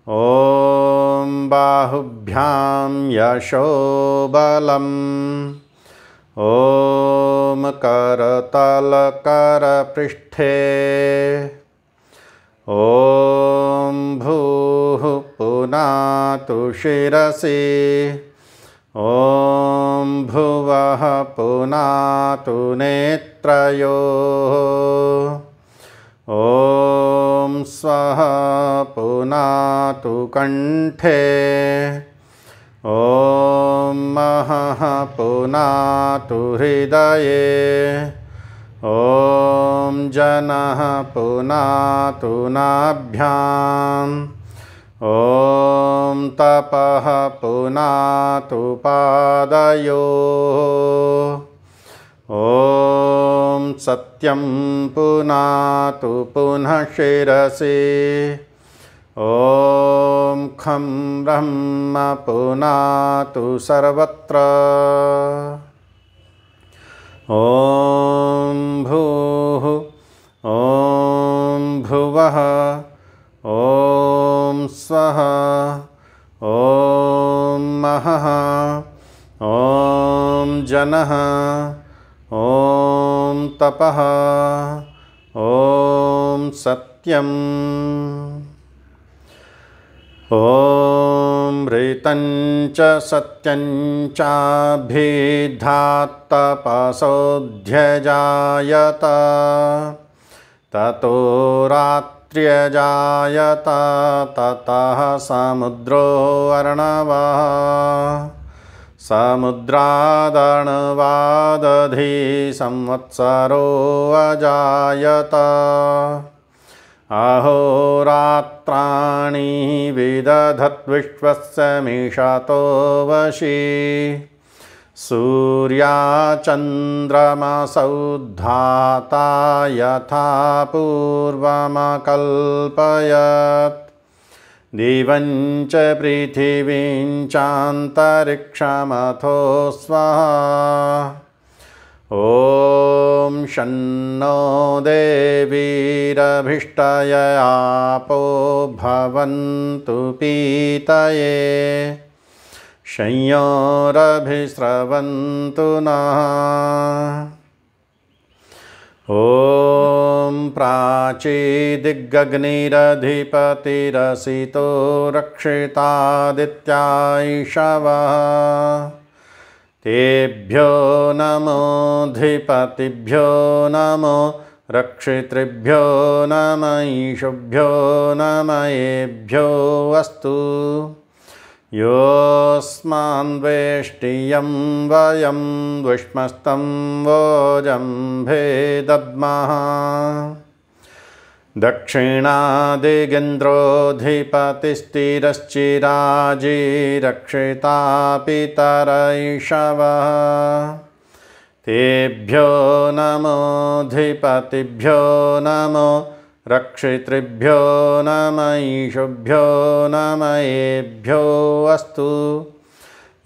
ॐ बाहुभ्यां यशोबलम् ॐ करतलकरपृष्ठे ॐ भूः पुनातु शिरसि ॐ भुवः पुनातु नेत्रयोः ॐ स्वः पुनातु कण्ठे ॐ महः पुनातु हृदये ॐ जनः पुनातु नाभ्याम् ॐ तपः पुनातु पादयोः ॐ सत्यं पुनातु पुनः शिरसि ॐ खं ब्रह्म पुनातु सर्वत्र ॐ भूः ॐ भुवः ॐ स्वः ॐ महः ॐ जनः ॐ तपः ॐ सत्यम् ॐ ऋतं च सत्यं चाभिधात्तपसोऽध्यजायत ततो रात्र्यजायत ततः समुद्रो अर्णवः समुद्रादर्णवादधि संवत्सरो अजायत अहोरात्राणि विदधद्विश्वस्य मिषतो वशी सूर्याचन्द्रमसौ धाता यथा पूर्वमकल्पयत् दिवं च पृथिवीं चान्तरिक्षमथो स्वः ॐ शन्नो देवीरभिष्टय आपो भवन्तु पीतये संयोरभिस्रवन्तु नः। ॐ प्राचीदिग्गग्निरधिपतिरसितो रक्षितादित्यायिषवः तेभ्यो नमोऽधिपतिभ्यो नमो रक्षितृभ्यो नम ईशुभ्यो नमयेभ्यो अस्तु। योऽस्मान्वेष्टियं वयं विष्मस्तं वोजम्भे दद्मः दक्षिणादिगेन्द्रोऽधिपतिस्थिरश्चिराजिरक्षिता पितरैषवः तेभ्यो नमोऽधिपतिभ्यो नमो रक्षितृभ्यो नम ईशुभ्यो नमयेभ्यो अस्तु।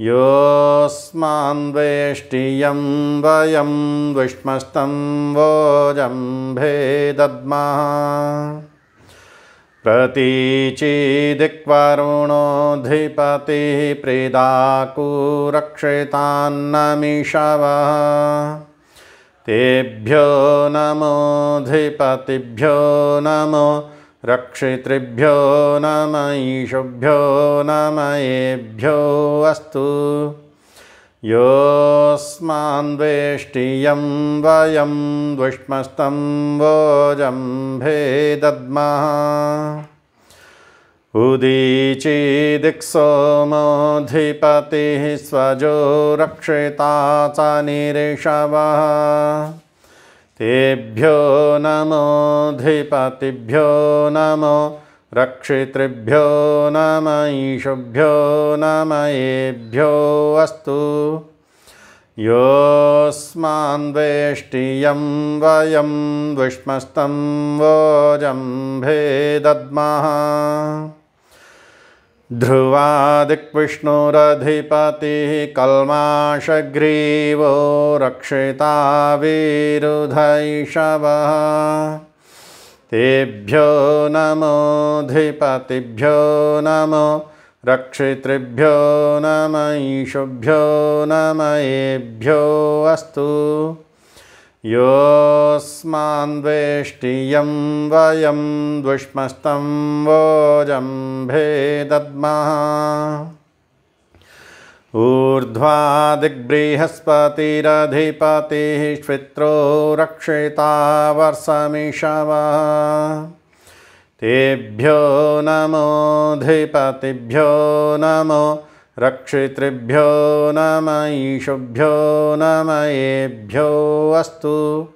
योऽस्मान्वेष्टियं वयं विष्मस्तं वोजम्भे दद्मः प्रतीचिदिक्वरुणोऽधिपतिः प्रीदाकुरक्षितान्नमिषवः तेभ्यो नमोऽधिपतिभ्यो नमो रक्षितृभ्यो नम ईशुभ्यो नमयेभ्यो अस्तु। योऽस्मान्द्वेष्टियं वयं द्विष्मस्तं वोजम्भे दद्मः। उदीचिदिक्सोमोऽधिपतिः स्वजो रक्षिता च निरिषवः। तेभ्यो नमोऽधिपतिभ्यो नमो रक्षितृभ्यो नम ईशुभ्यो नमयेभ्यो अस्तु। योऽस्मान्द्वेष्टियं वयं द्विष्मस्तं वोजम्भे दद्मः। ध्रुवादिक्विष्णुरधिपतिः कल्माषग्रीवो रक्षिता विरुधैषवः। तेभ्यो नमोऽधिपतिभ्यो नमो रक्षितृभ्यो नम ईशुभ्यो नमयेभ्यो अस्तु। योऽस्मान्द्वेष्टियं वयं द्विष्मस्तं वोजम्भे दद्मः। ऊर्ध्वादिग्बृहस्पतिरधिपतिः श्वित्रो रक्षिता वर्षमिषवः। तेभ्यो नमोऽधिपतिभ्यो नमो रक्षितृभ्यो नम ईशुभ्यो नमयेभ्यो अस्तु।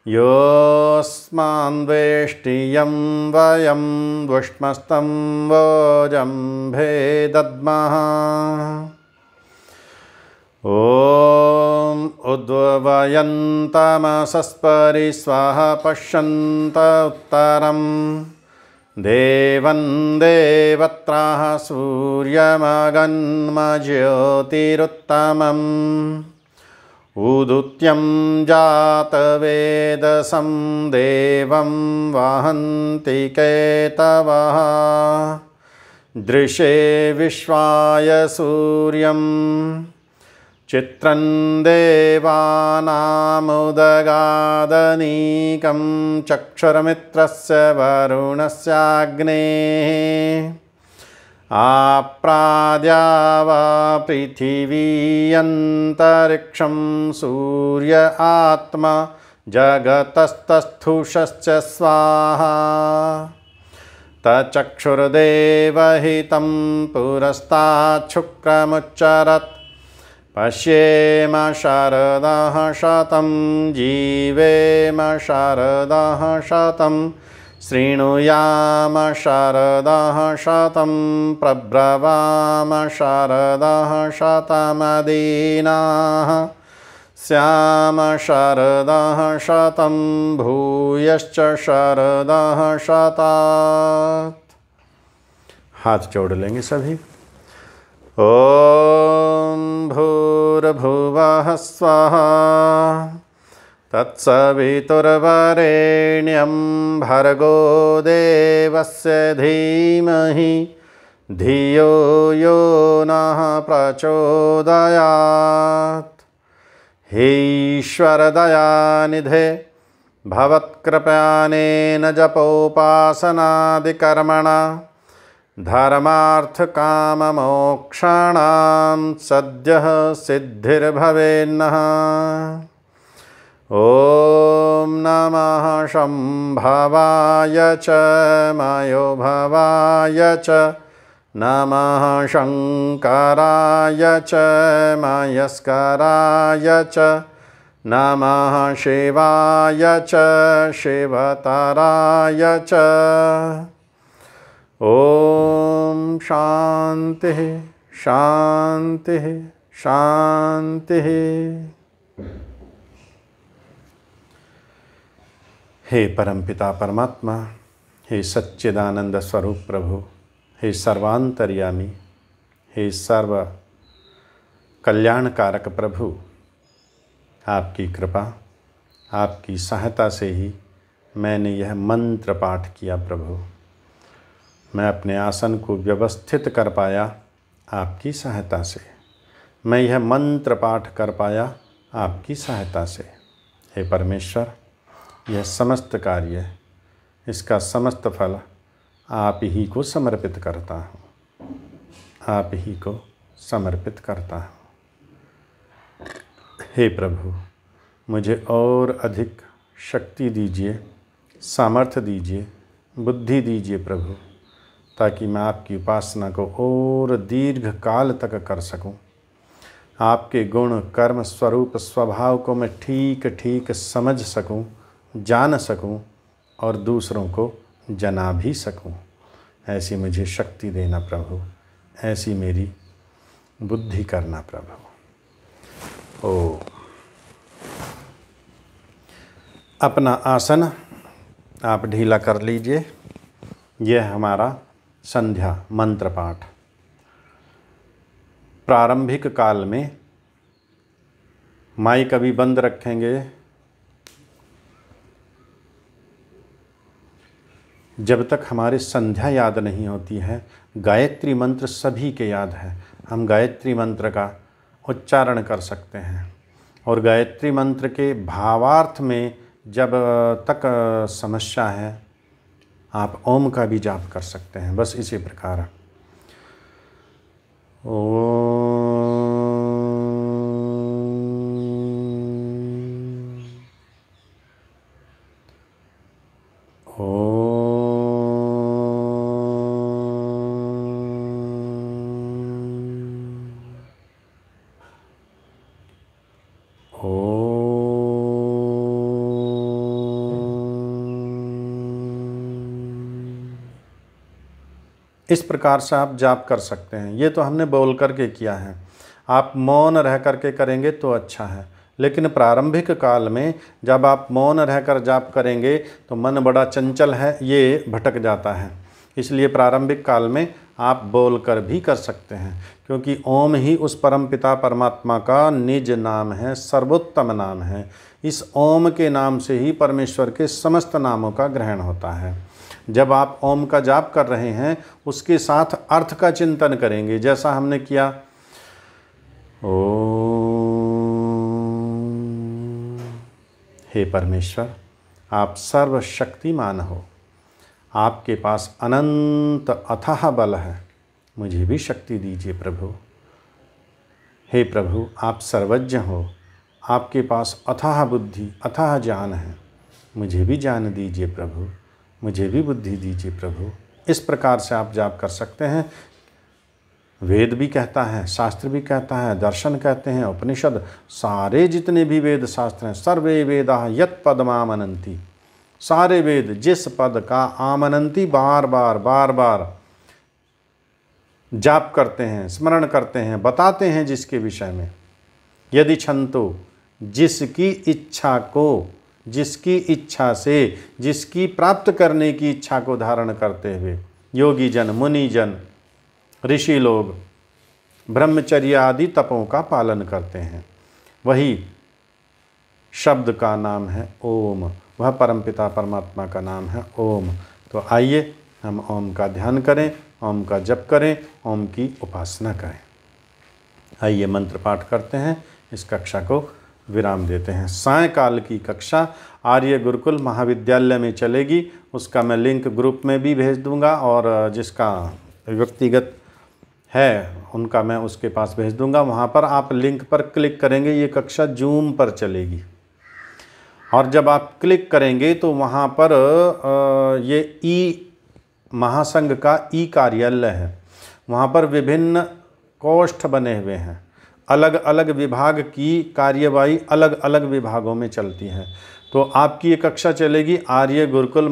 योऽस्मान्द्वेष्टियं वयं द्विष्मस्तं वोजम्भे दद्मः। ॐ उद्वयन्तमसस्परि स्वः पश्यन्त उत्तरम्। देवं देवत्राः सूर्यमगन्मज्योतिरुत्तमम्। उदुत्यं जातवेदसं देवं वहन्ति केतवः। दृशे विश्वाय सूर्यम् चित्रं देवानामुदगादनीकं चक्षुर्मित्रस्य वरुणस्याग्नेः। आप्राद्यावा पृथिवी अन्तरिक्षं सूर्य आत्मा जगतस्तस्थुषश्च स्वाहा। तचक्षुर्देवहितं पुरस्ताच्छुक्रमुच्चरत्। पश्येम शारदः शतं जीवेम शारदः शतं। शृणुयाम शारदः शतं प्रब्रवाम शारदः शतमदीनाः। स्याम शारदः शतं भूयश्च शारदः शतात्। हाथ जोड़ लेंगे सभी। ॐ भूर्भुवः स्वः तत्सवितुर्वरेण्यं भर्गो देवस्य धीमहि धियो यो नः प्रचोदयात्। हे ईश्वरदयानिधे भवत्कृपानेन जपोपासनादिकर्मणा धर्मार्थकाममोक्षाणां सद्यः सिद्धिर्भवेन्नः। ॐ नमः शम्भवाय च मयोभवाय च नमः शङ्कराय च मयस्कराय च नमः शिवाय च शिवतराय च। ओम शांति शांति शांति। हे परमपिता परमात्मा, हे सच्चिदानंद स्वरूप प्रभु, हे सर्वांतर्यामी, हे सर्व कल्याणकारक प्रभु, आपकी कृपा, आपकी सहायता से ही मैंने यह मंत्र पाठ किया प्रभु। मैं अपने आसन को व्यवस्थित कर पाया आपकी सहायता से। मैं यह मंत्र पाठ कर पाया आपकी सहायता से। हे परमेश्वर, यह समस्त कार्य, इसका समस्त फल आप ही को समर्पित करता हूँ, आप ही को समर्पित करता हूँ। हे प्रभु, मुझे और अधिक शक्ति दीजिए, सामर्थ्य दीजिए, बुद्धि दीजिए प्रभु, ताकि मैं आपकी उपासना को और दीर्घ काल तक कर सकूं। आपके गुण, कर्म, स्वरूप, स्वभाव को मैं ठीक ठीक समझ सकूं, जान सकूं और दूसरों को जना भी सकूं। ऐसी मुझे शक्ति देना प्रभु, ऐसी मेरी बुद्धि करना प्रभु। ओ अपना आसन आप ढीला कर लीजिए। यह हमारा संध्या मंत्र पाठ। प्रारंभिक काल में माइक अभी बंद रखेंगे। जब तक हमारी संध्या याद नहीं होती है, गायत्री मंत्र सभी के याद है, हम गायत्री मंत्र का उच्चारण कर सकते हैं। और गायत्री मंत्र के भावार्थ में जब तक समस्या है, आप ओम का भी जाप कर सकते हैं। बस इसी प्रकार इस प्रकार से आप जाप कर सकते हैं। ये तो हमने बोल करके किया है, आप मौन रह करके करेंगे तो अच्छा है। लेकिन प्रारंभिक काल में जब आप मौन रहकर जाप करेंगे तो मन बड़ा चंचल है, ये भटक जाता है। इसलिए प्रारंभिक काल में आप बोल कर भी कर सकते हैं, क्योंकि ओम ही उस परमपिता परमात्मा का निज नाम है, सर्वोत्तम नाम है। इस ओम के नाम से ही परमेश्वर के समस्त नामों का ग्रहण होता है। जब आप ओम का जाप कर रहे हैं, उसके साथ अर्थ का चिंतन करेंगे, जैसा हमने किया। ओम। हे परमेश्वर, आप सर्वशक्तिमान हो, आपके पास अनंत अथाह बल है, मुझे भी शक्ति दीजिए प्रभु। हे प्रभु, आप सर्वज्ञ हो, आपके पास अथाह बुद्धि, अथाह ज्ञान है, मुझे भी ज्ञान दीजिए प्रभु, मुझे भी बुद्धि दीजिए प्रभु। इस प्रकार से आप जाप कर सकते हैं। वेद भी कहता है, शास्त्र भी कहता है, दर्शन कहते हैं, उपनिषद, सारे जितने भी वेद शास्त्र हैं, सर्वे वेदा यत् पदमामनन्ति, सारे वेद जिस पद का आमनन्ति बार बार जाप करते हैं, स्मरण करते हैं, बताते हैं जिसके विषय में। यदि छंतो, जिसकी इच्छा को, जिसकी इच्छा से, जिसकी प्राप्त करने की इच्छा को धारण करते हुए योगी जन, मुनि जन, ऋषि लोग ब्रह्मचर्य आदि तपों का पालन करते हैं, वही शब्द का नाम है ओम, वह परमपिता परमात्मा का नाम है ओम। तो आइए हम ओम का ध्यान करें, ओम का जप करें, ओम की उपासना करें। आइए मंत्र पाठ करते हैं, इस कक्षा को विराम देते हैं। सायंकाल की कक्षा आर्य गुरुकुल महाविद्यालय में चलेगी, उसका मैं लिंक ग्रुप में भी भेज दूंगा, और जिसका व्यक्तिगत है उनका मैं उसके पास भेज दूंगा। वहाँ पर आप लिंक पर क्लिक करेंगे, ये कक्षा जूम पर चलेगी। और जब आप क्लिक करेंगे तो वहाँ पर ये ई महासंघ का ई कार्यालय है, वहाँ पर विभिन्न कोष्ठ बने हुए हैं। अलग अलग विभाग की कार्यवाही अलग अलग विभागों में चलती है। तो आपकी ये कक्षा चलेगी आर्य गुरुकुल